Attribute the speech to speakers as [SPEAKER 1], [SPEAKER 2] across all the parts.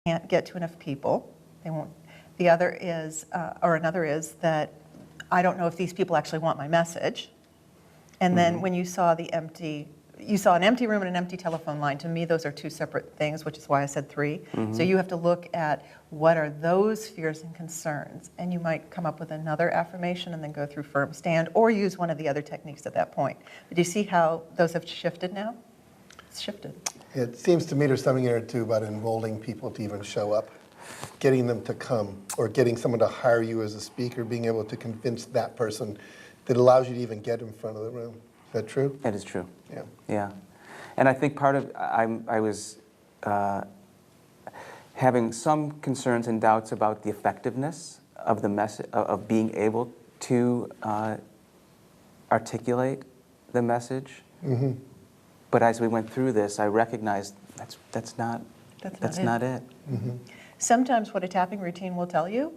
[SPEAKER 1] can't get to enough people. They won't. The other is, or another is that I don't know if these people actually want my message. And then when you saw an empty room and an empty telephone line. To me, those are two separate things, which is why I said 3. So you have to look at what are those fears and concerns, and you might come up with another affirmation and then go through firm stand, or use one of the other techniques at that point. But do you see how those have shifted now? It's shifted.
[SPEAKER 2] It seems to me there's something there too about enrolling people to even show up, getting them to come, or getting someone to hire you as a speaker, being able to convince that person that allows you to even get in front of the room. Is that true?
[SPEAKER 3] That is true.
[SPEAKER 2] Yeah.
[SPEAKER 3] Yeah. And I think part of, I was having some concerns and doubts about the effectiveness of the message, of being able to articulate the message. But as we went through this, I recognized that's not it.
[SPEAKER 1] Sometimes what a tapping routine will tell you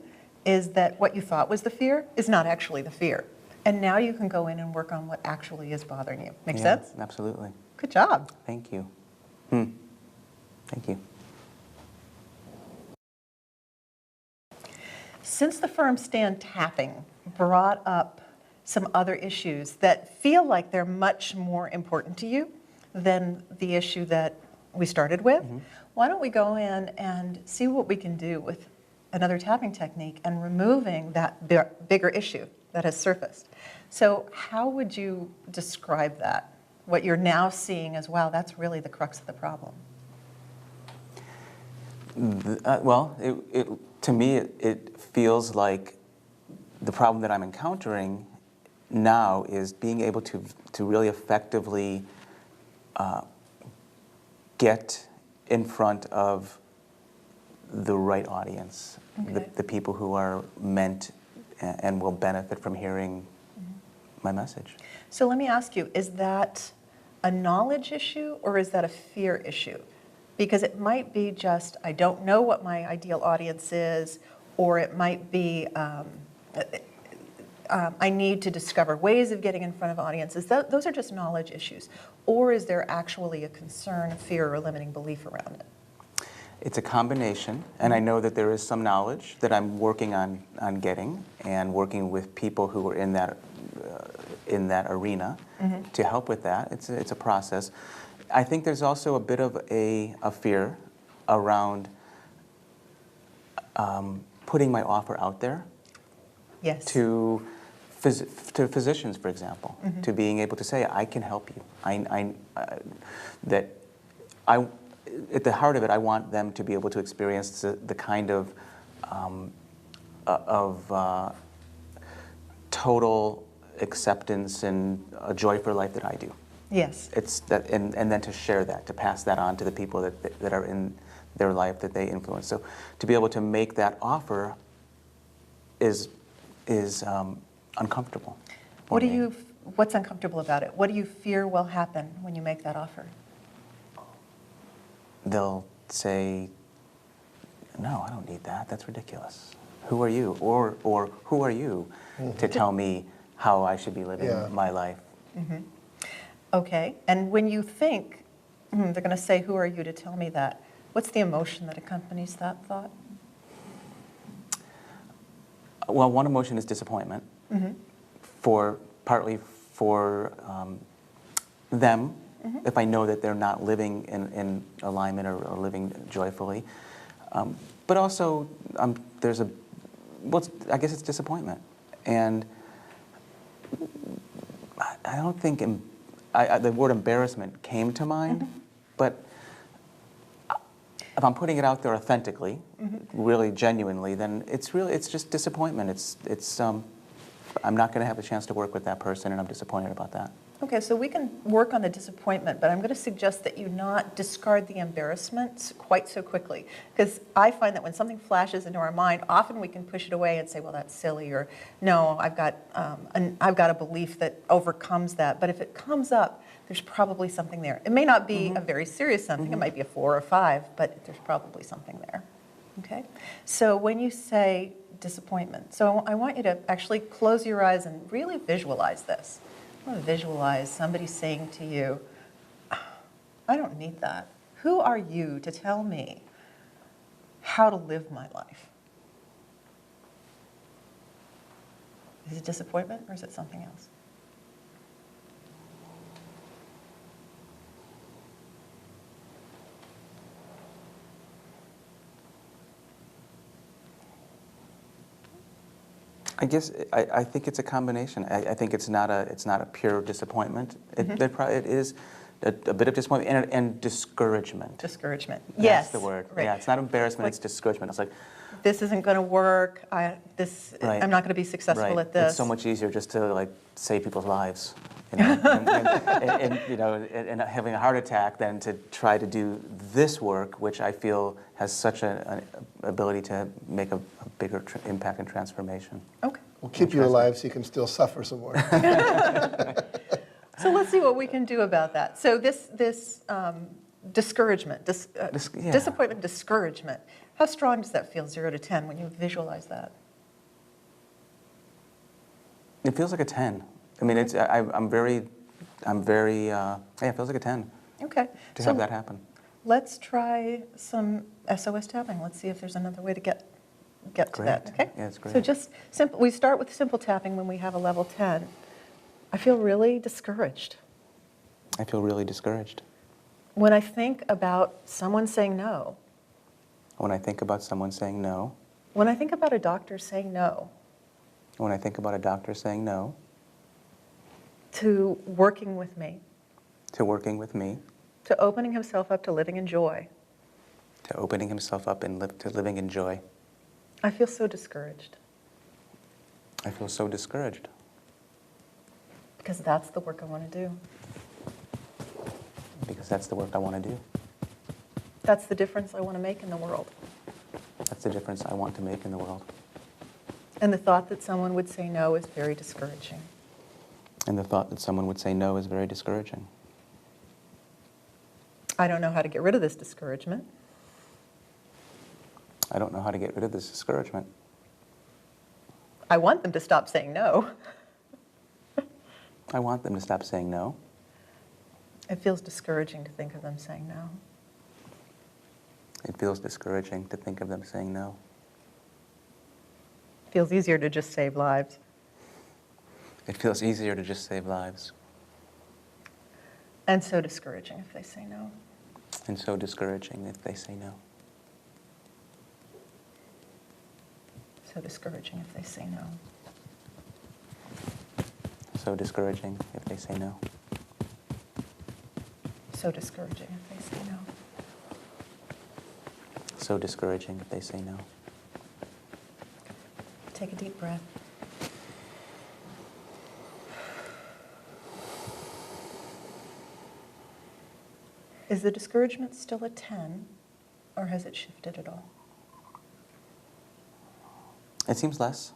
[SPEAKER 1] is that what you thought was the fear is not actually the fear. And now you can go in and work on what actually is bothering you. Make sense?
[SPEAKER 3] Absolutely.
[SPEAKER 1] Good job.
[SPEAKER 3] Thank you. Thank you.
[SPEAKER 1] Since the firm stand tapping brought up some other issues that feel like they're much more important to you than the issue that we started with, why don't we go in and see what we can do with another tapping technique and removing that bigger issue that has surfaced. So how would you describe that? What you're now seeing as, wow, that's really the crux of the problem.
[SPEAKER 3] Well, to me, it feels like the problem that I'm encountering now is being able to really effectively get in front of the right audience, the people who are meant and will benefit from hearing my message.
[SPEAKER 1] So let me ask you, is that a knowledge issue or is that a fear issue? Because it might be just, I don't know what my ideal audience is, or it might be, I need to discover ways of getting in front of audiences. Those are just knowledge issues. Or is there actually a concern, a fear, or a limiting belief around it?
[SPEAKER 3] It's a combination, and I know that there is some knowledge that I'm working on getting, and working with people who are in that arena to help with that. It's a process. I think there's also a bit of a fear around putting my offer out there.
[SPEAKER 1] Yes.
[SPEAKER 3] To physicians, for example, to being able to say, I can help you. At the heart of it, I want them to be able to experience the kind of total acceptance and a joy for life that I do.
[SPEAKER 1] Yes.
[SPEAKER 3] It's that, and then to share that, to pass that on to the people that are in their life that they influence. So to be able to make that offer is uncomfortable.
[SPEAKER 1] What's uncomfortable about it? What do you fear will happen when you make that offer?
[SPEAKER 3] They'll say, no, I don't need that. That's ridiculous. Who are you? Or who are you to tell me how I should be living my life?
[SPEAKER 1] Okay, and when you think, they're going to say, who are you to tell me that? What's the emotion that accompanies that thought?
[SPEAKER 3] Well, one emotion is disappointment, partly for them, if I know that they're not living in alignment or living joyfully. But also, I guess it's disappointment. And I don't think the word embarrassment came to mind, but if I'm putting it out there authentically, really genuinely, then it's just disappointment. I'm not going to have a chance to work with that person, and I'm disappointed about that.
[SPEAKER 1] Okay, so we can work on the disappointment, but I'm going to suggest that you not discard the embarrassment quite so quickly, because I find that when something flashes into our mind, often we can push it away and say, well, that's silly, or no, I've got a belief that overcomes that. But if it comes up, there's probably something there. It may not be a very serious something. It might be a 4 or 5, but there's probably something there. Okay? So when you say disappointment, so I want you to actually close your eyes and really visualize this. I want to visualize somebody saying to you, I don't need that. Who are you to tell me how to live my life. Is it disappointment or is it something else?
[SPEAKER 3] I guess I think it's a combination. I think it's not a pure disappointment. It is a bit of disappointment and discouragement.
[SPEAKER 1] Discouragement.
[SPEAKER 3] That's
[SPEAKER 1] Yes.
[SPEAKER 3] the word.
[SPEAKER 1] Right.
[SPEAKER 3] Yeah, it's not embarrassment.
[SPEAKER 1] Like,
[SPEAKER 3] It's discouragement. It's like,
[SPEAKER 1] this isn't going to work.
[SPEAKER 3] Right.
[SPEAKER 1] I'm not going to be successful
[SPEAKER 3] right.
[SPEAKER 1] at this.
[SPEAKER 3] It's so much easier just to like save people's lives, you know, and you know, and having a heart attack than to try to do this work, which I feel has such an ability to make a bigger impact and transformation.
[SPEAKER 1] Okay.
[SPEAKER 2] We'll keep you alive so you can still suffer some more.
[SPEAKER 1] So let's see what we can do about that. So this discouragement,
[SPEAKER 3] Yeah.
[SPEAKER 1] disappointment, discouragement. How strong does that feel, 0 to 10, when you visualize that?
[SPEAKER 3] It feels like a 10. I mean, I'm very, yeah, it feels like a 10
[SPEAKER 1] Okay.
[SPEAKER 3] to
[SPEAKER 1] So
[SPEAKER 3] have that happen.
[SPEAKER 1] let's try some SOS tapping. Let's see if there's another way to get to that.
[SPEAKER 3] Great.
[SPEAKER 1] Okay.
[SPEAKER 3] Yeah, it's great.
[SPEAKER 1] So just simple. We start with simple tapping when we have a level 10. I feel really discouraged
[SPEAKER 3] I feel really discouraged
[SPEAKER 1] when I think about someone saying no.
[SPEAKER 3] when I think about someone saying no,
[SPEAKER 1] When I think about a doctor saying no
[SPEAKER 3] when I think about a doctor saying no
[SPEAKER 1] to working with me,
[SPEAKER 3] to working with me,
[SPEAKER 1] to opening himself up to living in joy,
[SPEAKER 3] to opening himself up and to living in joy.
[SPEAKER 1] I feel so discouraged
[SPEAKER 3] I feel so discouraged
[SPEAKER 1] because that's the work I want to do.
[SPEAKER 3] because that's the work I want to do.
[SPEAKER 1] That's the difference I want to make in the world.
[SPEAKER 3] That's the difference I want to make in the world.
[SPEAKER 1] And the thought that someone would say no is very discouraging.
[SPEAKER 3] And the thought that someone would say no is very discouraging.
[SPEAKER 1] I don't know how to get rid of this discouragement.
[SPEAKER 3] I don't know how to get rid of this discouragement.
[SPEAKER 1] I want them to stop saying no.
[SPEAKER 3] I want them to stop saying no.
[SPEAKER 1] It feels discouraging to think of them saying no.
[SPEAKER 3] It feels discouraging to think of them saying no.
[SPEAKER 1] It feels easier to just save lives.
[SPEAKER 3] It feels easier to just save lives.
[SPEAKER 1] And so discouraging if they say no.
[SPEAKER 3] And so discouraging if they say no.
[SPEAKER 1] So discouraging if they say no.
[SPEAKER 3] So discouraging if they say no.
[SPEAKER 1] So discouraging if they say no.
[SPEAKER 3] So discouraging if they say no.
[SPEAKER 1] Take a deep breath. Is the discouragement still a 10, or has it shifted at all?
[SPEAKER 3] It seems less.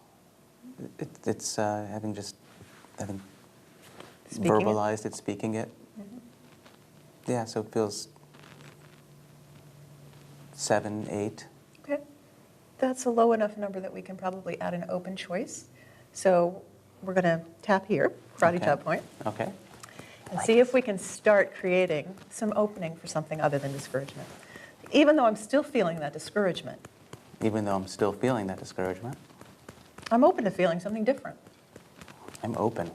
[SPEAKER 3] It's having
[SPEAKER 1] Speaking it?
[SPEAKER 3] verbalized it, speaking it. Yeah, so it feels 7, 8.
[SPEAKER 1] Okay. That's a low enough number that we can probably add an open choice. So we're going to tap here, karate
[SPEAKER 3] Okay.
[SPEAKER 1] chop point,
[SPEAKER 3] Okay.
[SPEAKER 1] and see if we can start creating some opening for something other than discouragement. Even though I'm still feeling that discouragement,
[SPEAKER 3] Even though I'm still feeling that discouragement,
[SPEAKER 1] I'm open to feeling something different.
[SPEAKER 3] I'm open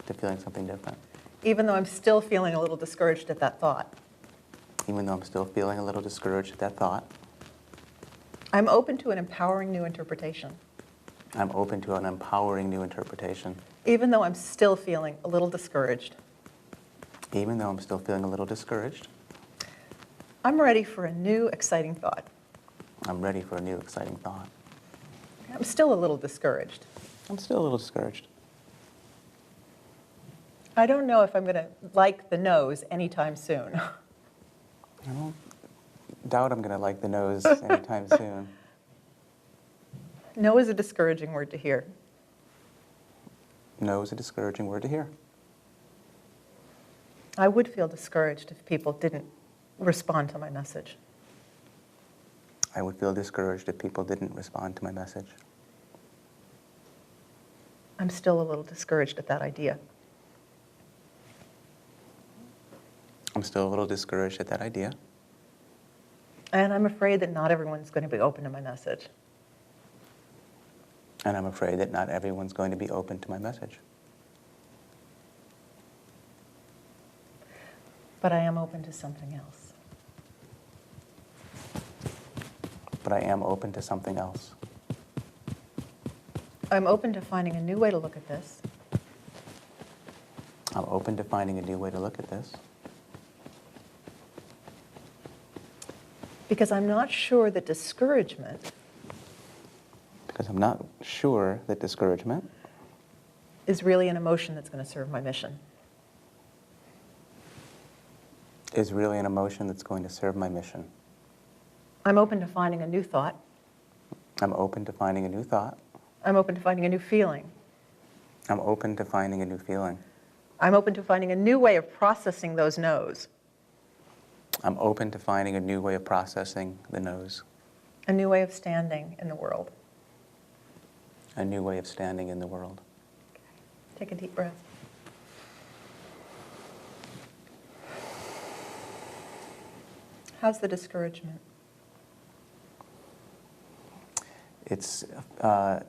[SPEAKER 3] to feeling something different.
[SPEAKER 1] Even though I'm still feeling a little discouraged at that thought,
[SPEAKER 3] Even though I'm still feeling a little discouraged at that thought,
[SPEAKER 1] I'm open to an empowering new interpretation.
[SPEAKER 3] I'm open to an empowering new interpretation.
[SPEAKER 1] Even though I'm still feeling a little discouraged,
[SPEAKER 3] Even though I'm still feeling a little discouraged,
[SPEAKER 1] I'm ready for a new exciting thought.
[SPEAKER 3] I'm ready for a new exciting thought.
[SPEAKER 1] I'm still a little discouraged.
[SPEAKER 3] I'm still a little discouraged.
[SPEAKER 1] I don't know if I'm going to like the nose anytime soon.
[SPEAKER 3] I don't doubt I'm going to like the nose anytime soon.
[SPEAKER 1] No is a discouraging word to hear.
[SPEAKER 3] No is a discouraging word to hear.
[SPEAKER 1] I would feel discouraged if people didn't respond to my message.
[SPEAKER 3] I would feel discouraged if people didn't respond to my message.
[SPEAKER 1] I'm still a little discouraged at that idea.
[SPEAKER 3] I'm still a little discouraged at that idea.
[SPEAKER 1] And I'm afraid that not everyone's going to be open to my message.
[SPEAKER 3] And I'm afraid that not everyone's going to be open to my message.
[SPEAKER 1] But I am open to something else.
[SPEAKER 3] But I am open to something else.
[SPEAKER 1] I'm open to finding a new way to look at this.
[SPEAKER 3] I'm open to finding a new way to look at this.
[SPEAKER 1] Because I'm not sure that discouragement
[SPEAKER 3] Because I'm not sure that discouragement
[SPEAKER 1] is really an emotion that's going to serve my mission.
[SPEAKER 3] is really an emotion that's going to serve my mission.
[SPEAKER 1] I'm open to finding a new thought.
[SPEAKER 3] I'm open to finding a new thought.
[SPEAKER 1] I'm open to finding a new feeling.
[SPEAKER 3] I'm open to finding a new feeling.
[SPEAKER 1] I'm open to finding a new way of processing those no's,
[SPEAKER 3] I'm open to finding a new way of processing the no's,
[SPEAKER 1] a new way of standing in the world.
[SPEAKER 3] a new way of standing in the world.
[SPEAKER 1] Take a deep breath. How's the discouragement?
[SPEAKER 3] It's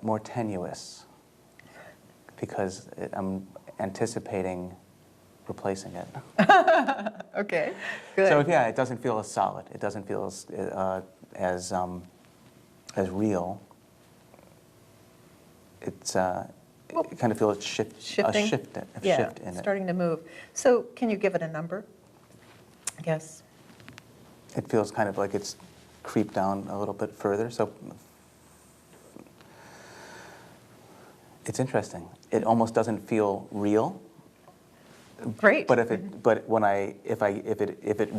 [SPEAKER 3] more tenuous because I'm anticipating replacing it.
[SPEAKER 1] Okay, good.
[SPEAKER 3] So yeah, it doesn't feel as solid. It doesn't feel as real. It's it kind of feels a shift
[SPEAKER 1] Shifting?
[SPEAKER 3] shift in it.
[SPEAKER 1] Starting to move. So can you give it a number? I guess.
[SPEAKER 3] It feels kind of like it's creeped down a little bit further. So it's interesting. It almost doesn't feel real.
[SPEAKER 1] Great.
[SPEAKER 3] But if it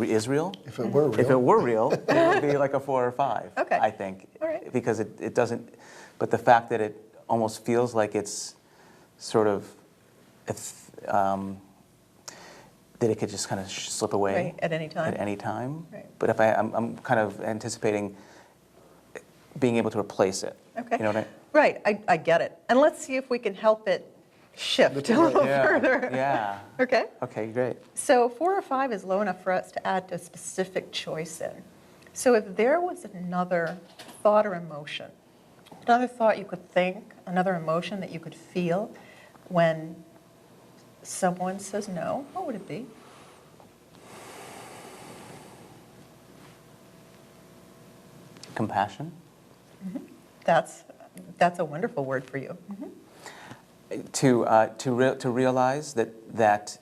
[SPEAKER 3] is real,
[SPEAKER 2] If it were real.
[SPEAKER 3] if it were real, it would be like a 4 or 5.
[SPEAKER 1] Okay.
[SPEAKER 3] I think.
[SPEAKER 1] All right.
[SPEAKER 3] Because it doesn't. But the fact that it almost feels like it's sort of, that it could just kind of slip away
[SPEAKER 1] Right, at any time.
[SPEAKER 3] At any time.
[SPEAKER 1] Right.
[SPEAKER 3] But if I'm kind of anticipating being able to replace it.
[SPEAKER 1] Okay.
[SPEAKER 3] You know what I?
[SPEAKER 1] Right, I get it. And let's see if we can help it shift a little further.
[SPEAKER 3] Yeah.
[SPEAKER 1] Okay?
[SPEAKER 3] Okay. Great.
[SPEAKER 1] So 4 or 5 is low enough for us to add a specific choice in. So if there was another thought or emotion, another thought you could think, another emotion that you could feel when someone says no, what would it be?
[SPEAKER 3] Compassion.
[SPEAKER 1] That's a wonderful word for you.
[SPEAKER 3] To realize that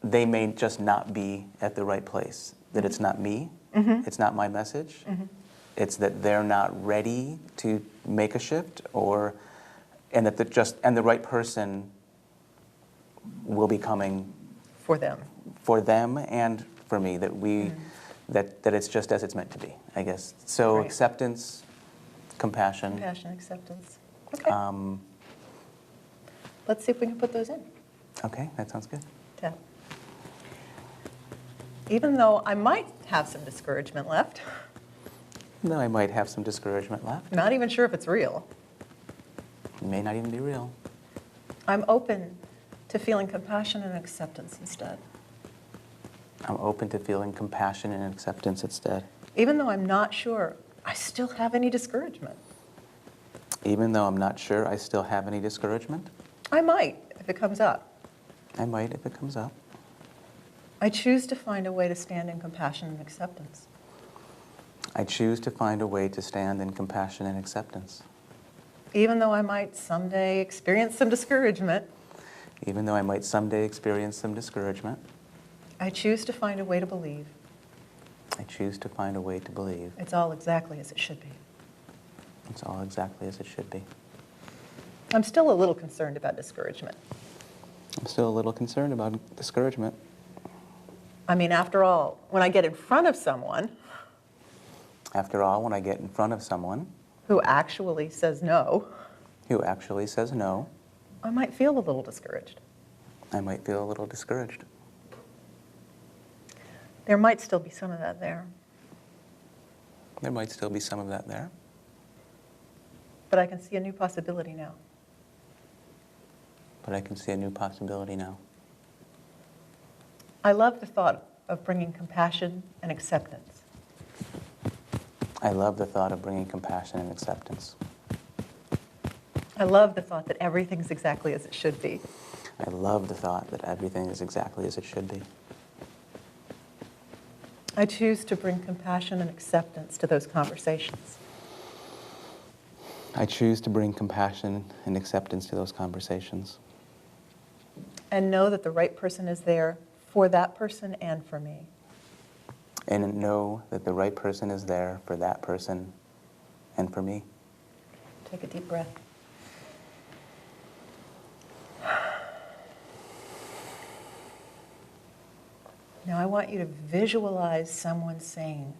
[SPEAKER 3] they may just not be at the right place. That it's not me. It's not my message. It's that they're not ready to make a shift, and that the right person will be coming
[SPEAKER 1] For them.
[SPEAKER 3] for them and for me. That it's just as it's meant to be, I guess. So
[SPEAKER 1] Right.
[SPEAKER 3] acceptance, compassion.
[SPEAKER 1] Compassion, acceptance. Okay. Let's see if we can put those in.
[SPEAKER 3] Okay, that sounds good.
[SPEAKER 1] Tap. Even though I might have some discouragement left,
[SPEAKER 3] No, I might have some discouragement left.
[SPEAKER 1] not even sure if it's real,
[SPEAKER 3] It may not even be real.
[SPEAKER 1] I'm open to feeling compassion and acceptance instead.
[SPEAKER 3] I'm open to feeling compassion and acceptance instead.
[SPEAKER 1] Even though I'm not sure I still have any discouragement.
[SPEAKER 3] Even though I'm not sure I still have any discouragement,
[SPEAKER 1] I might if it comes up.
[SPEAKER 3] I might if it comes up.
[SPEAKER 1] I choose to find a way to stand in compassion and acceptance.
[SPEAKER 3] I choose to find a way to stand in compassion and acceptance.
[SPEAKER 1] Even though I might someday experience some discouragement,
[SPEAKER 3] Even though I might someday experience some discouragement,
[SPEAKER 1] I choose to find a way to believe
[SPEAKER 3] I choose to find a way to believe
[SPEAKER 1] it's all exactly as it should be.
[SPEAKER 3] it's all exactly as it should be.
[SPEAKER 1] I'm still a little concerned about discouragement.
[SPEAKER 3] I'm still a little concerned about discouragement.
[SPEAKER 1] I mean, after all, when I get in front of someone
[SPEAKER 3] After all, when I get in front of someone
[SPEAKER 1] who actually says no,
[SPEAKER 3] who actually says no,
[SPEAKER 1] I might feel a little discouraged.
[SPEAKER 3] I might feel a little discouraged.
[SPEAKER 1] There might still be some of that there,
[SPEAKER 3] There might still be some of that there,
[SPEAKER 1] but I can see a new possibility now.
[SPEAKER 3] but I can see a new possibility now.
[SPEAKER 1] I love the thought of bringing compassion and acceptance.
[SPEAKER 3] I love the thought of bringing compassion and acceptance.
[SPEAKER 1] I love the thought that everything's exactly as it should be.
[SPEAKER 3] I love the thought that everything is exactly as it should be.
[SPEAKER 1] I choose to bring compassion and acceptance to those conversations.
[SPEAKER 3] I choose to bring compassion and acceptance to those conversations.
[SPEAKER 1] And know that the right person is there for that person and for me.
[SPEAKER 3] And know that the right person is there for that person and for me.
[SPEAKER 1] Take a deep breath. Now I want you to visualize someone saying,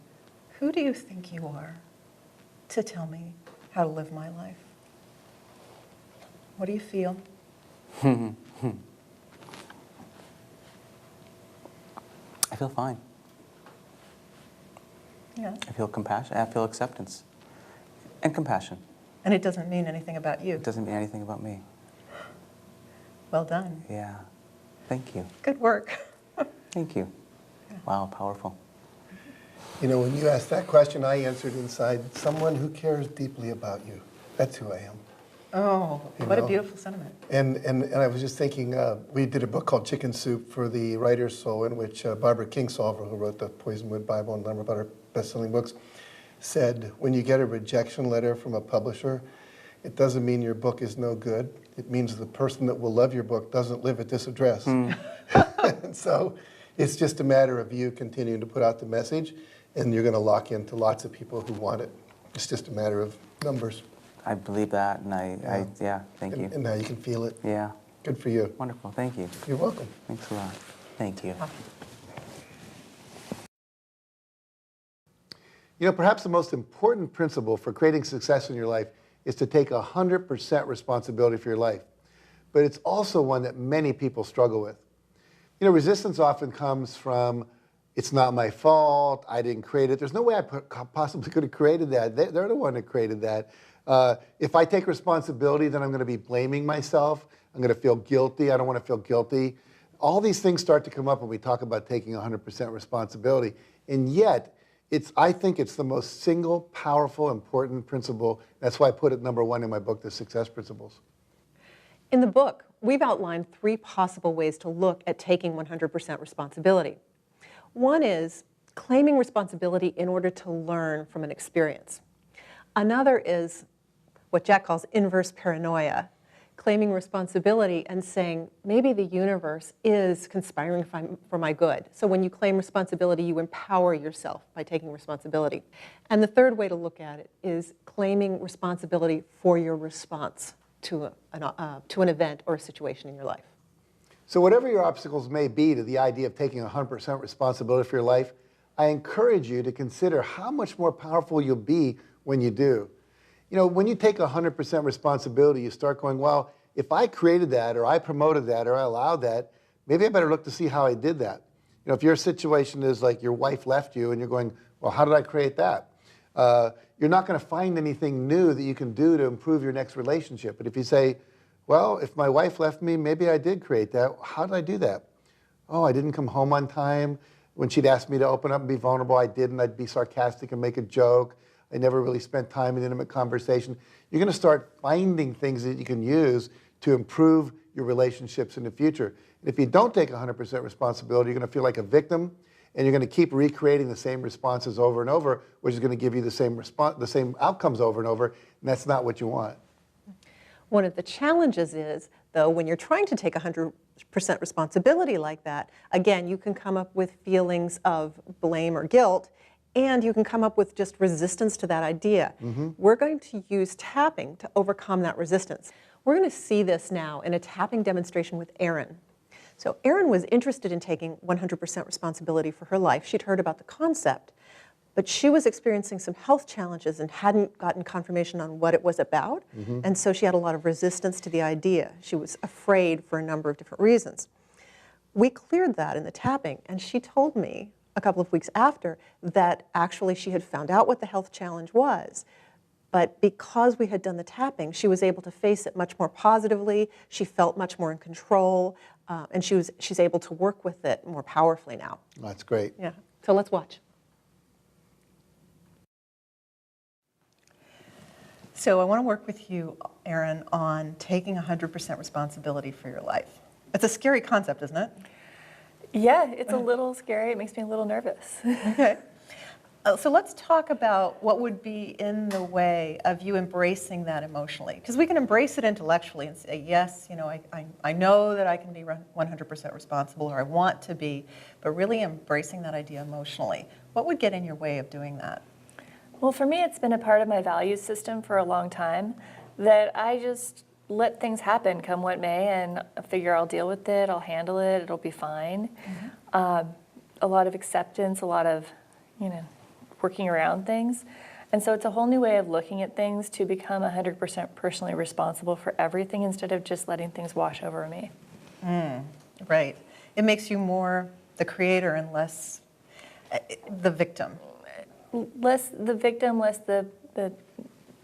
[SPEAKER 1] "Who do you think you are to tell me how to live my life?" What do you feel?
[SPEAKER 3] I feel fine.
[SPEAKER 1] Yeah.
[SPEAKER 3] I feel compassion. I feel acceptance and compassion.
[SPEAKER 1] And it doesn't mean anything about you.
[SPEAKER 3] It doesn't mean anything about me.
[SPEAKER 1] Well done.
[SPEAKER 3] Yeah. Thank you.
[SPEAKER 1] Good work.
[SPEAKER 3] Thank you. Wow, powerful.
[SPEAKER 2] You know, when you asked that question, I answered inside, someone who cares deeply about you. That's who I am.
[SPEAKER 1] Oh,
[SPEAKER 2] You
[SPEAKER 1] what a
[SPEAKER 2] know?
[SPEAKER 1] beautiful sentiment.
[SPEAKER 2] And I was just thinking, we did a book called Chicken Soup for the Writer's Soul, in which Barbara Kingsolver, who wrote the Poisonwood Bible and a number of other best-selling books, said, when you get a rejection letter from a publisher, it doesn't mean your book is no good. It means the person that will love your book doesn't live at this address. And so it's just a matter of you continuing to put out the message, and you're going to lock into lots of people who want it. It's just a matter of numbers.
[SPEAKER 3] I believe that, and yeah, thank you.
[SPEAKER 2] And now you can feel it.
[SPEAKER 3] Yeah.
[SPEAKER 2] Good for you.
[SPEAKER 3] Wonderful. Thank you.
[SPEAKER 2] You're welcome.
[SPEAKER 3] Thanks a lot. Thank you.
[SPEAKER 2] You know, perhaps the most important principle for creating success in your life is to take 100% responsibility for your life. But it's also one that many people struggle with. You know, resistance often comes from, it's not my fault, I didn't create it. There's no way I possibly could have created that. They're the one that created that. If I take responsibility, then I'm going to be blaming myself. I'm going to feel guilty. I don't want to feel guilty. All these things start to come up when we talk about taking 100% responsibility. And yet, I think it's the most single, powerful, important principle. That's why I put it #1 in my book, The Success Principles.
[SPEAKER 4] In the book, we've outlined 3 possible ways to look at taking 100% responsibility. One is claiming responsibility in order to learn from an experience. Another is what Jack calls inverse paranoia, claiming responsibility and saying, maybe the universe is conspiring for my good. So when you claim responsibility, you empower yourself by taking responsibility. And the third way to look at it is claiming responsibility for your response to an event or a situation in your life.
[SPEAKER 2] So whatever your obstacles may be to the idea of taking 100% responsibility for your life, I encourage you to consider how much more powerful you'll be when you do. You know, when you take 100% responsibility, you start going, well, if I created that, or I promoted that, or I allowed that, maybe I better look to see how I did that. You know, if your situation is like your wife left you and you're going, well, how did I create that? You're not going to find anything new that you can do to improve your next relationship. But if you say, well, if my wife left me, maybe I did create that. How did I do that? Oh, I didn't come home on time. When she'd ask me to open up and be vulnerable, I didn't. I'd be sarcastic and make a joke. I never really spent time in intimate conversation. You're going to start finding things that you can use to improve your relationships in the future. And if you don't take 100% responsibility, you're going to feel like a victim, and you're going to keep recreating the same responses over and over, which is going to give you the same outcomes over and over, and that's not what you want.
[SPEAKER 4] One of the challenges is, though, when you're trying to take 100% responsibility like that, again, you can come up with feelings of blame or guilt, and you can come up with just resistance to that idea. We're going to use tapping to overcome that resistance. We're going to see this now in a tapping demonstration with Erin. So Erin was interested in taking 100% responsibility for her life. She'd heard about the concept, but she was experiencing some health challenges and hadn't gotten confirmation on what it was about, and so she had a lot of resistance to the idea. She was afraid for a number of different reasons. We cleared that in the tapping, and she told me a couple of weeks after that actually she had found out what the health challenge was, but because we had done the tapping, she was able to face it much more positively. She felt much more in control. and she's able to work with it more powerfully now.
[SPEAKER 2] That's great.
[SPEAKER 4] Yeah. So let's watch.
[SPEAKER 1] So I want to work with you, Erin, on taking 100% responsibility for your life. It's a scary concept, isn't it?
[SPEAKER 5] Yeah, it's a little scary. It makes me a little nervous.
[SPEAKER 1] Okay. So let's talk about what would be in the way of you embracing that emotionally. Because we can embrace it intellectually and say, yes, I know that I can be 100% responsible, or I want to be, but really embracing that idea emotionally. What would get in your way of doing that?
[SPEAKER 5] Well, for me, it's been a part of my value system for a long time that I just let things happen, come what may, and I figure I'll deal with it, I'll handle it, it'll be fine. Mm-hmm. A lot of acceptance, a lot of, working around things. And so it's a whole new way of looking at things to become 100% personally responsible for everything instead of just letting things wash over me.
[SPEAKER 1] Right. It makes you more the creator and less the victim.
[SPEAKER 5] Less the victim, less the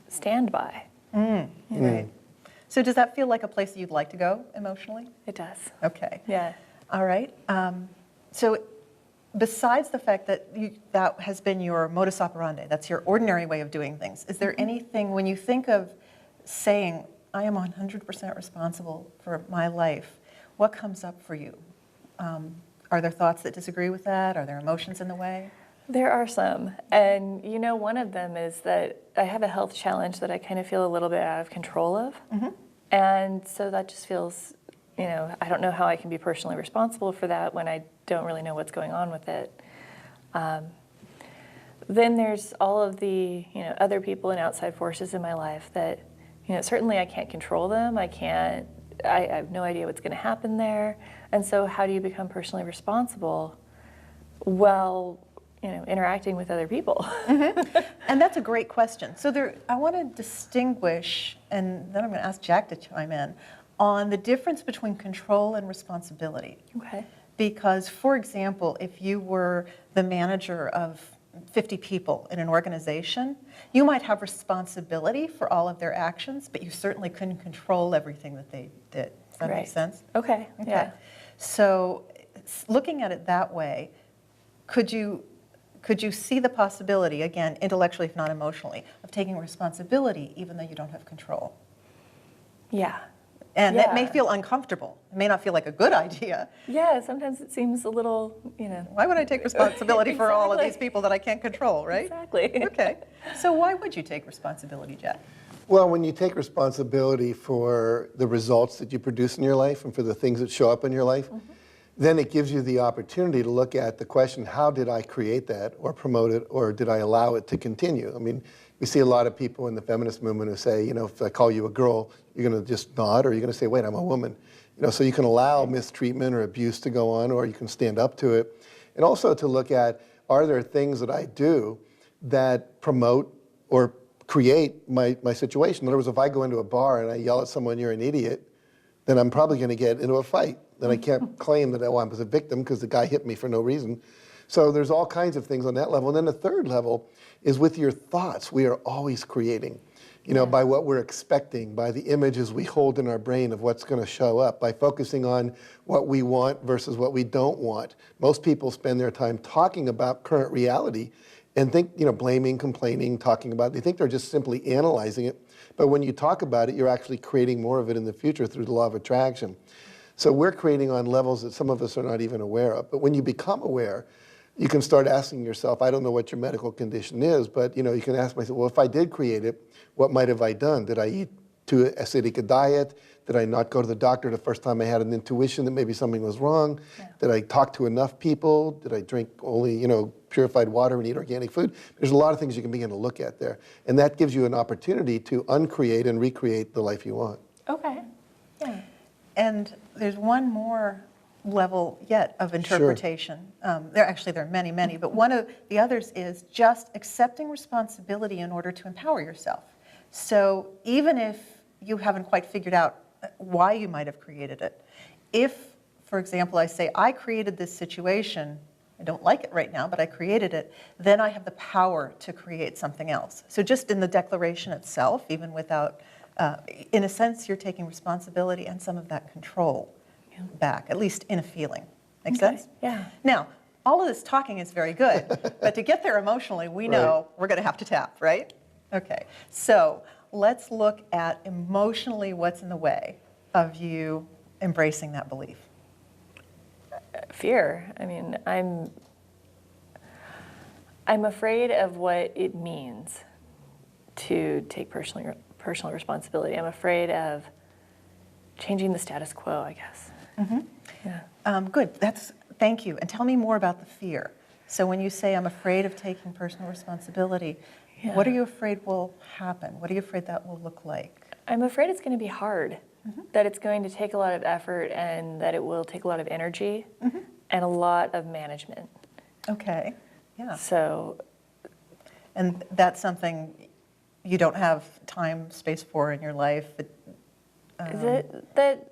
[SPEAKER 5] standby.
[SPEAKER 1] Right. So does that feel like a place that you'd like to go emotionally?
[SPEAKER 5] It does.
[SPEAKER 1] Okay.
[SPEAKER 5] Yeah.
[SPEAKER 1] All right. So besides the fact that that has been your modus operandi, that's your ordinary way of doing things, is there anything, when you think of saying, I am 100% responsible for my life, what comes up for you? Are there thoughts that disagree with that? Are there emotions in the way?
[SPEAKER 5] There are some. And one of them is that I have a health challenge that I kind of feel a little bit out of control of. Mm-hmm. And so that just feels, I don't know how I can be personally responsible for that when I don't really know what's going on with it. Then there's all of the, other people and outside forces in my life that, certainly I can't control them. I have no idea what's going to happen there. And so how do you become personally responsible? Well, interacting with other people.
[SPEAKER 1] Mm-hmm. And that's a great question. So I want to distinguish, and then I'm going to ask Jack to chime in, on the difference between control and responsibility.
[SPEAKER 5] Okay.
[SPEAKER 1] Because, for example, if you were the manager of 50 people in an organization, you might have responsibility for all of their actions, but you certainly couldn't control everything that they did. Does that make sense?
[SPEAKER 5] Okay. Yeah.
[SPEAKER 1] So looking at it that way, could you see the possibility, again, intellectually if not emotionally, of taking responsibility even though you don't have control?
[SPEAKER 5] Yeah.
[SPEAKER 1] And that may feel uncomfortable. It may not feel like a good idea.
[SPEAKER 5] Yeah, sometimes it seems a little,
[SPEAKER 1] Why would I take responsibility for all of these people that I can't control, right?
[SPEAKER 5] Exactly.
[SPEAKER 1] Okay. So why would you take responsibility, Jack?
[SPEAKER 2] Well, when you take responsibility for the results that you produce in your life and for the things that show up in your life, then it gives you the opportunity to look at the question, how did I create that or promote it, or did I allow it to continue? I mean, we see a lot of people in the feminist movement who say, if I call you a girl, you're going to just nod, or you're going to say, wait, I'm a woman. So you can allow mistreatment or abuse to go on, or you can stand up to it. And also to look at, are there things that I do that promote or create my situation? In other words, if I go into a bar and I yell at someone, you're an idiot, then I'm probably going to get into a fight. Then I can't claim that I was a victim because the guy hit me for no reason. So there's all kinds of things on that level. And then the third level is with your thoughts. We are always creating, by what we're expecting, by the images we hold in our brain of what's going to show up, by focusing on what we want versus what we don't want. Most people spend their time talking about current reality and think, blaming, complaining, talking about it. They think they're just simply analyzing it. But when you talk about it, you're actually creating more of it in the future through the law of attraction. So we're creating on levels that some of us are not even aware of. But when you become aware, you can start asking yourself, I don't know what your medical condition is, but you can ask myself, well, if I did create it, what might have I done? Did I eat too acidic a diet? Did I not go to the doctor the first time I had an intuition that maybe something was wrong? Yeah. Did I talk to enough people? Did I drink only, purified water and eat organic food? There's a lot of things you can begin to look at there. And that gives you an opportunity to uncreate and recreate the life you want.
[SPEAKER 5] Okay. Yeah.
[SPEAKER 1] And there's one more level yet of interpretation. Sure. There are many, many, but one of the others is just accepting responsibility in order to empower yourself. So even if you haven't quite figured out why you might have created it, if, for example, I say, I created this situation, I don't like it right now, but I created it, then I have the power to create something else. So just in the declaration itself, even without, in a sense, you're taking responsibility and some of that control back, at least in a feeling. Make
[SPEAKER 5] Okay,
[SPEAKER 1] sense?
[SPEAKER 5] yeah.
[SPEAKER 1] Now, all of this talking is very good, but to get there emotionally, we know we're going to have to tap, right? Okay, so let's look at emotionally what's in the way of you embracing that belief.
[SPEAKER 5] Fear. I mean, I'm afraid of what it means to take personal responsibility. I'm afraid of changing the status quo, I guess. Yeah.
[SPEAKER 1] Good, thank you. And tell me more about the fear. So when you say, I'm afraid of taking personal responsibility, what are you afraid will happen? What are you afraid that will look like?
[SPEAKER 5] I'm afraid it's going to be hard, that it's going to take a lot of effort and that it will take a lot of energy and a lot of management.
[SPEAKER 1] Okay, yeah.
[SPEAKER 5] So,
[SPEAKER 1] And that's something you don't have time, space for in your life?
[SPEAKER 5] is it that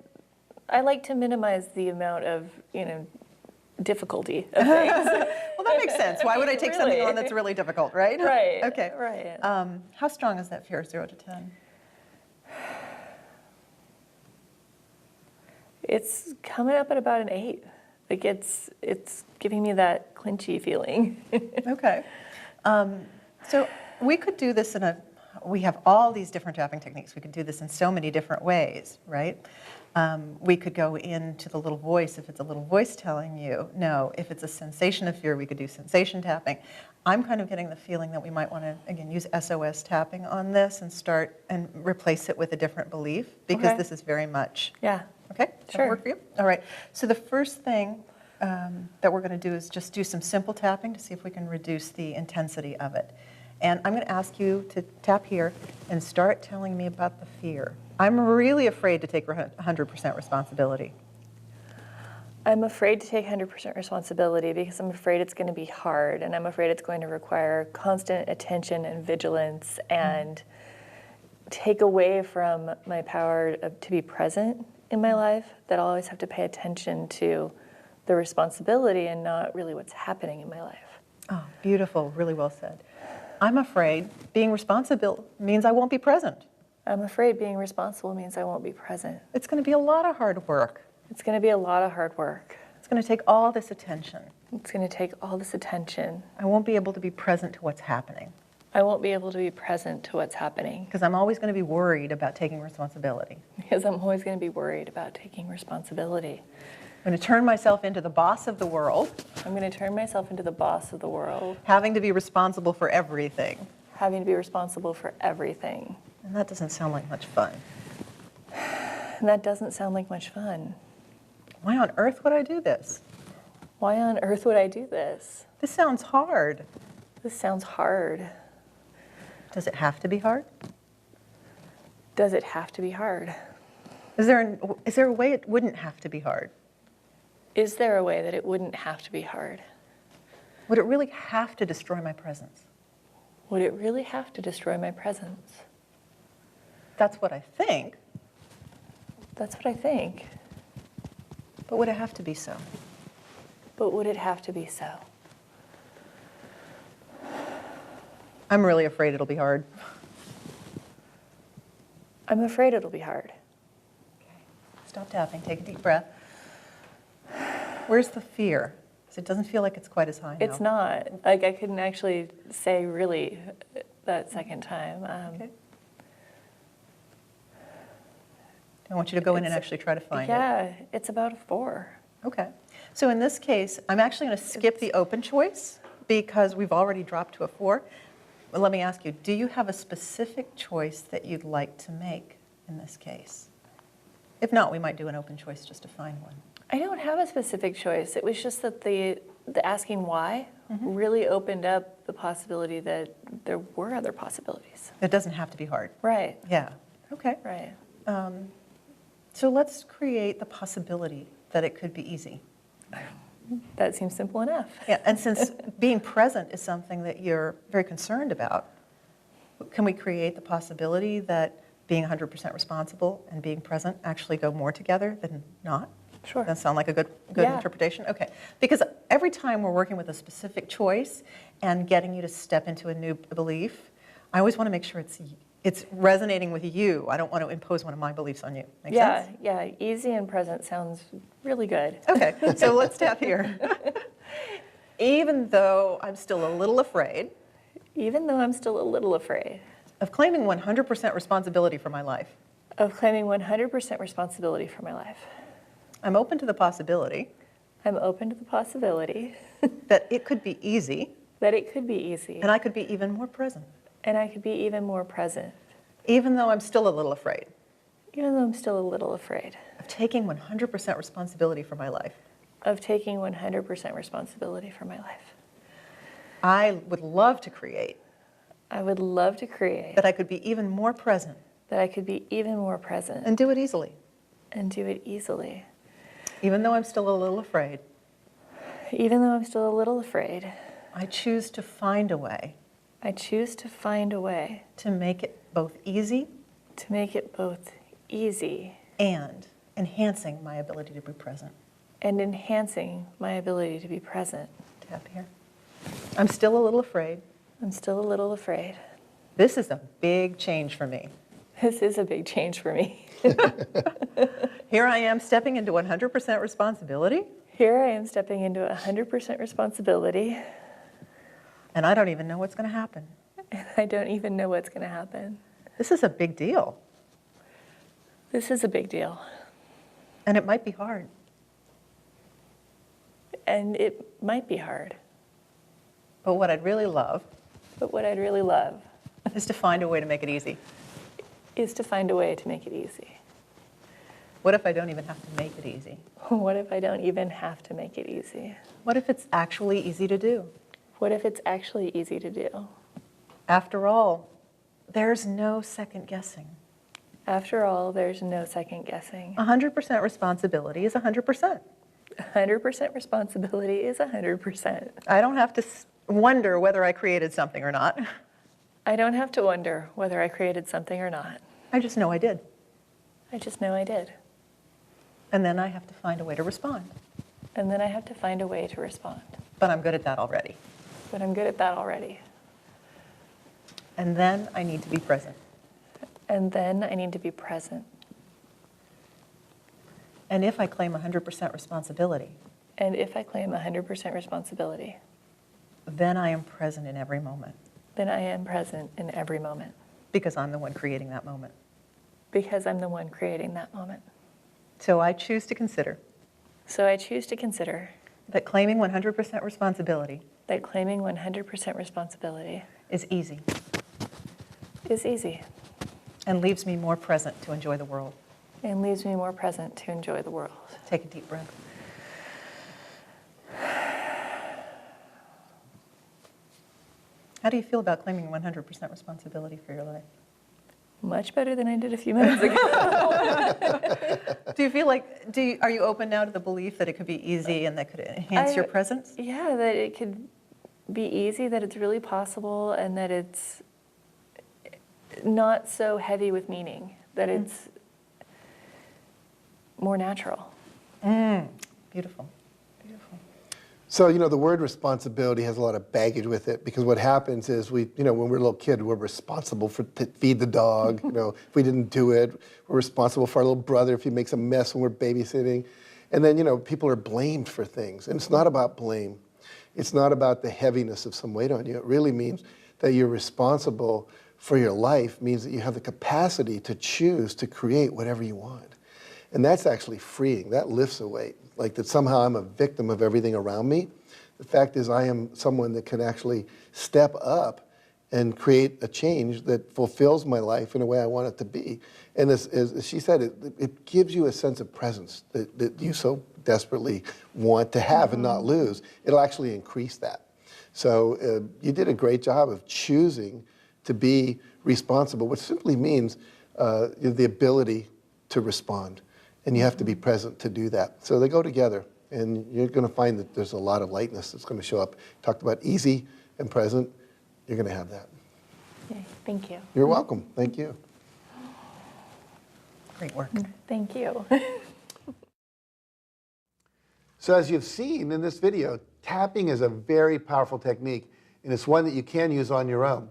[SPEAKER 5] I like to minimize the amount of, difficulty of things.
[SPEAKER 1] Well, that makes sense. Why would I take something
[SPEAKER 5] Really?
[SPEAKER 1] on that's really difficult, right?
[SPEAKER 5] Right.
[SPEAKER 1] Okay.
[SPEAKER 5] Right.
[SPEAKER 1] How strong is that fear, 0 to 10?
[SPEAKER 5] It's coming up at about an 8. Like it's giving me that clinchy feeling.
[SPEAKER 1] Okay. So we could do this we have all these different tapping techniques. We could do this in so many different ways, right? We could go into the little voice if it's a little voice telling you no. If it's a sensation of fear, we could do sensation tapping. I'm kind of getting the feeling that we might want to, again, use SOS tapping on this and start and replace it with a different belief because
[SPEAKER 5] Okay.
[SPEAKER 1] this is very much,
[SPEAKER 5] Yeah.
[SPEAKER 1] okay? Does that
[SPEAKER 5] Sure.
[SPEAKER 1] work for you? All right. So the first thing that we're going to do is just do some simple tapping to see if we can reduce the intensity of it. And I'm going to ask you to tap here and start telling me about the fear. I'm really afraid to take 100% responsibility.
[SPEAKER 5] I'm afraid to take 100% responsibility because I'm afraid it's going to be hard and I'm afraid it's going to require constant attention and vigilance and take away from my power to be present in my life, that I'll always have to pay attention to the responsibility and not really what's happening in my life.
[SPEAKER 1] Oh, beautiful. Really well said. I'm afraid being responsible means I won't be present.
[SPEAKER 5] I'm afraid being responsible means I won't be present.
[SPEAKER 1] It's going to be a lot of hard work.
[SPEAKER 5] It's going to be a lot of hard work.
[SPEAKER 1] It's going to take all this attention.
[SPEAKER 5] It's going to take all this attention.
[SPEAKER 1] I won't be able to be present to what's happening
[SPEAKER 5] I won't be able to be present to what's happening
[SPEAKER 1] because I'm always going to be worried about taking responsibility.
[SPEAKER 5] because I'm always going to be worried about taking responsibility.
[SPEAKER 1] I'm going to turn myself into the boss of the world,
[SPEAKER 5] I'm going to turn myself into the boss of the world,
[SPEAKER 1] having to be responsible for everything.
[SPEAKER 5] having to be responsible for everything.
[SPEAKER 1] And that doesn't sound like much fun.
[SPEAKER 5] And that doesn't sound like much fun.
[SPEAKER 1] Why on earth would I do this?
[SPEAKER 5] Why on earth would I do this?
[SPEAKER 1] This sounds hard.
[SPEAKER 5] This sounds hard.
[SPEAKER 1] Does it have to be hard?
[SPEAKER 5] Does it have to be hard?
[SPEAKER 1] Is there a way it wouldn't have to be hard?
[SPEAKER 5] Is there a way that it wouldn't have to be hard?
[SPEAKER 1] Would it really have to destroy my presence?
[SPEAKER 5] Would it really have to destroy my presence?
[SPEAKER 1] That's what I think,
[SPEAKER 5] That's what I think.
[SPEAKER 1] but would it have to be so?
[SPEAKER 5] But would it have to be so?
[SPEAKER 1] I'm really afraid it'll be hard.
[SPEAKER 5] I'm afraid it'll be hard.
[SPEAKER 1] Stop tapping, take a deep breath. Where's the fear? Because it doesn't feel like it's quite as high now.
[SPEAKER 5] It's not. Like, I couldn't actually say really that second time.
[SPEAKER 1] Okay. I want you to go in and actually try to find it.
[SPEAKER 5] Yeah, it's about a 4.
[SPEAKER 1] Okay. So in this case, I'm actually going to skip the open choice because we've already dropped to a 4. But let me ask you, do you have a specific choice that you'd like to make in this case? If not, we might do an open choice just to find one.
[SPEAKER 5] I don't have a specific choice. It was just that the asking why really opened up the possibility that there were other possibilities.
[SPEAKER 1] It doesn't have to be hard.
[SPEAKER 5] Right,
[SPEAKER 1] Yeah. Okay.
[SPEAKER 5] right.
[SPEAKER 1] So let's create the possibility that it could be easy.
[SPEAKER 5] That seems simple enough.
[SPEAKER 1] Yeah, and since being present is something that you're very concerned about, can we create the possibility that being 100% responsible and being present actually go more together than not?
[SPEAKER 5] Sure.
[SPEAKER 1] That sound like a good
[SPEAKER 5] Yeah.
[SPEAKER 1] interpretation? Okay. Because every time we're working with a specific choice and getting you to step into a new belief, I always want to make sure it's It's resonating with you. I don't want to impose one of my beliefs on you. Make
[SPEAKER 5] Yeah,
[SPEAKER 1] sense?
[SPEAKER 5] yeah, easy and present sounds really good.
[SPEAKER 1] Okay, so let's tap here. Even though I'm still a little afraid
[SPEAKER 5] Even though I'm still a little afraid
[SPEAKER 1] of claiming 100% responsibility for my life,
[SPEAKER 5] of claiming 100% responsibility for my life,
[SPEAKER 1] I'm open to the possibility
[SPEAKER 5] I'm open to the possibility
[SPEAKER 1] that it could be easy
[SPEAKER 5] that it could be easy
[SPEAKER 1] and I could be even more present,
[SPEAKER 5] and I could be even more present,
[SPEAKER 1] even though I'm still a little afraid
[SPEAKER 5] even though I'm still a little afraid
[SPEAKER 1] of taking 100% responsibility for my life.
[SPEAKER 5] of taking 100% responsibility for my life.
[SPEAKER 1] I would love to create
[SPEAKER 5] I would love to create
[SPEAKER 1] that I could be even more present
[SPEAKER 5] that I could be even more present
[SPEAKER 1] and do it easily,
[SPEAKER 5] and do it easily,
[SPEAKER 1] even though I'm still a little afraid.
[SPEAKER 5] even though I'm still a little afraid.
[SPEAKER 1] I choose to find a way
[SPEAKER 5] I choose to find a way
[SPEAKER 1] to make it both easy
[SPEAKER 5] to make it both easy
[SPEAKER 1] and enhancing my ability to be present.
[SPEAKER 5] and enhancing my ability to be present.
[SPEAKER 1] Tap here. I'm still a little afraid.
[SPEAKER 5] I'm still a little afraid.
[SPEAKER 1] This is a big change for me.
[SPEAKER 5] This is a big change for me.
[SPEAKER 1] Here I am stepping into 100% responsibility,
[SPEAKER 5] Here I am stepping into 100% responsibility,
[SPEAKER 1] and I don't even know what's going to happen.
[SPEAKER 5] and I don't even know what's going to happen.
[SPEAKER 1] This is a big deal,
[SPEAKER 5] This is a big deal,
[SPEAKER 1] and it might be hard.
[SPEAKER 5] and it might be hard.
[SPEAKER 1] But what I'd really love
[SPEAKER 5] But what I'd really love
[SPEAKER 1] is to find a way to make it easy.
[SPEAKER 5] is to find a way to make it easy.
[SPEAKER 1] What if I don't even have to make it easy?
[SPEAKER 5] What if I don't even have to make it easy?
[SPEAKER 1] What if it's actually easy to do?
[SPEAKER 5] What if it's actually easy to do?
[SPEAKER 1] After all, there's no second guessing.
[SPEAKER 5] After all, there's no second guessing.
[SPEAKER 1] 100% responsibility is 100%.
[SPEAKER 5] 100% responsibility is 100%.
[SPEAKER 1] I don't have to wonder whether I created something or not.
[SPEAKER 5] I don't have to wonder whether I created something or not.
[SPEAKER 1] I just know I did.
[SPEAKER 5] I just know I did.
[SPEAKER 1] And then I have to find a way to respond.
[SPEAKER 5] And then I have to find a way to respond.
[SPEAKER 1] But I'm good at that already.
[SPEAKER 5] But I'm good at that already.
[SPEAKER 1] And then I need to be present.
[SPEAKER 5] And then I need to be present.
[SPEAKER 1] And if I claim 100% responsibility,
[SPEAKER 5] And if I claim 100% responsibility,
[SPEAKER 1] then I am present in every moment
[SPEAKER 5] then I am present in every moment
[SPEAKER 1] because I'm the one creating that moment.
[SPEAKER 5] because I'm the one creating that moment.
[SPEAKER 1] So I choose to consider
[SPEAKER 5] So I choose to consider
[SPEAKER 1] that claiming 100% responsibility
[SPEAKER 5] that claiming 100% responsibility
[SPEAKER 1] is easy
[SPEAKER 5] is easy
[SPEAKER 1] and leaves me more present to enjoy the world.
[SPEAKER 5] and leaves me more present to enjoy the world.
[SPEAKER 1] Take a deep breath. How do you feel about claiming 100% responsibility for your life?
[SPEAKER 5] Much better than I did a few minutes ago.
[SPEAKER 1] Do you feel like, are you open now to the belief that it could be easy and that could enhance your presence?
[SPEAKER 5] Yeah, that it could be easy, that it's really possible, and that it's not so heavy with meaning, that it's more natural.
[SPEAKER 1] Beautiful. Beautiful.
[SPEAKER 2] So, the word responsibility has a lot of baggage with it because what happens is when we're a little kid, we're responsible to feed the dog. If we didn't do it, we're responsible for our little brother if he makes a mess when we're babysitting. And then, people are blamed for things. And it's not about blame. It's not about the heaviness of some weight on you. It really means that you're responsible for your life, means that you have the capacity to choose to create whatever you want. And that's actually freeing. That lifts a weight. Like that somehow I'm a victim of everything around me. The fact is I am someone that can actually step up and create a change that fulfills my life in a way I want it to be. And as she said, it gives you a sense of presence that you so desperately want to have and not lose. It'll actually increase that. So you did a great job of choosing to be responsible, which simply means the ability to respond. And you have to be present to do that. So they go together, and you're going to find that there's a lot of lightness that's going to show up. Talked about easy and present. You're going to have that.
[SPEAKER 5] Yay, thank you.
[SPEAKER 2] You're welcome. Thank you.
[SPEAKER 1] Great work.
[SPEAKER 5] Thank you.
[SPEAKER 2] So as you've seen in this video, tapping is a very powerful technique, and it's one that you can use on your own.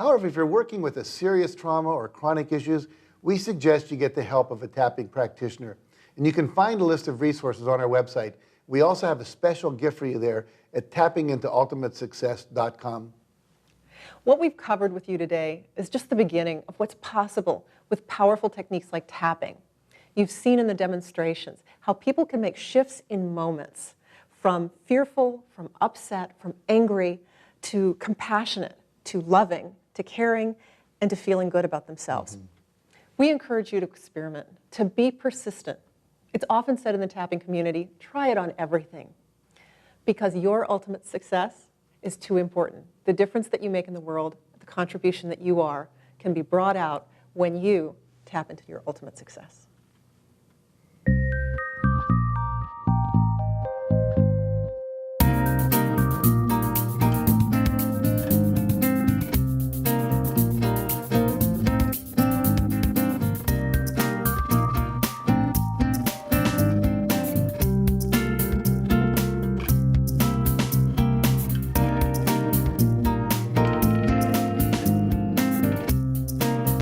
[SPEAKER 6] However, if you're working with a serious trauma or chronic issues, we suggest you get the help of a tapping practitioner. And you can find a list of resources on our website. We also have a special gift for you there at tappingintoultimatesuccess.com.
[SPEAKER 4] What we've covered with you today is just the beginning of what's possible with powerful techniques like tapping. You've seen in the demonstrations how people can make shifts in moments from fearful, from upset, from angry, to compassionate, to loving, to caring, and to feeling good about themselves. We encourage you to experiment, to be persistent. It's often said in the tapping community, try it on everything, because your ultimate success is too important. The difference that you make in the world, the contribution that you are, can be brought out when you tap into your ultimate success.